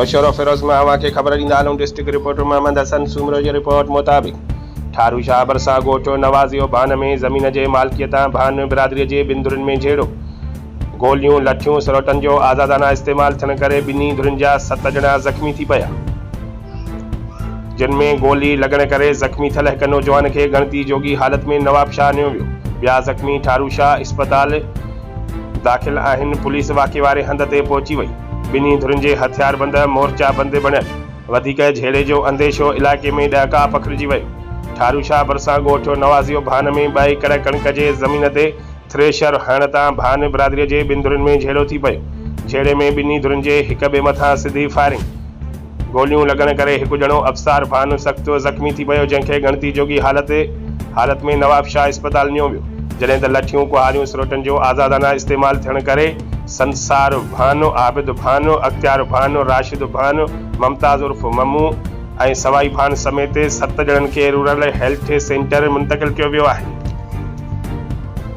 नौशहर फिरोज़ में अवां खे ख़बर ॾींदा आहियूं। डिस्ट्रिक्ट रिपोर्टर मोहम्मद हसन सूमरो जी रिपोर्ट मुताबिक़ ठारू शाह भरिसां ॻोठु नवाज़ियो भान में ज़मीन जे मालिकियत भान बिरादरीअ जे ॿिनि धुरियुनि में झेड़ो। गोलियूं लठियूं सरोटनि जो आज़ादाना इस्तेमालु थियण करे ॿिन्ही धुरियुनि जा 7 ॼणा ज़ख़्मी थी पिया, जिन में गोली लॻण करे ज़ख़्मी थियल हिक नौजवान खे गणती जोगी हालत में नवाबशाह आणियो वियो। ॿिया ज़ख़्मी ठारू शाह इस्पताल दाख़िल आहिनि। पुलिस वाक़े वारे हंध ते पहुची वई। ॿिन्ही धुरियुनि जे हथियारबंद मोर्चाबंद बणियल वधीक झेड़े जो अंदेशो इलाइक़े में ॾहका पखिड़िजी वियो। ठारू शाह भरिसां ॻोठु नवाज़ियो भान में 2 एकड़ कणिक जे ज़मीन ते थ्रेशर हणण तां भान बिरादरीअ जे 2 धुरियुनि में झेड़ो थी पियो। झेड़े में ॿिन्ही धुरियुनि जे हिक ॿिए मथां सिधी फायरिंग। गोलियूं लॻण करे हिकु ॼणो अफ़सार भान सख़्तु ज़ख़्मी थी पियो, जंहिंखे गणती जोगी हालत में नवाबशाह इस्पताल नियो वियो। जॾहिं त लठियूं कुहारियूं सरोटनि जो आज़ादाना इस्तेमालु थियण करे संसार भानो, आबिद भानो, अख़्तियार भानो, राशिद भानो, मुमताज़ उर्फ़ ममू ऐं सवाई भान समेत 7 ॼणनि खे रूरल हेल्थ सेंटर मुंतक़िल कयो वियो आहे।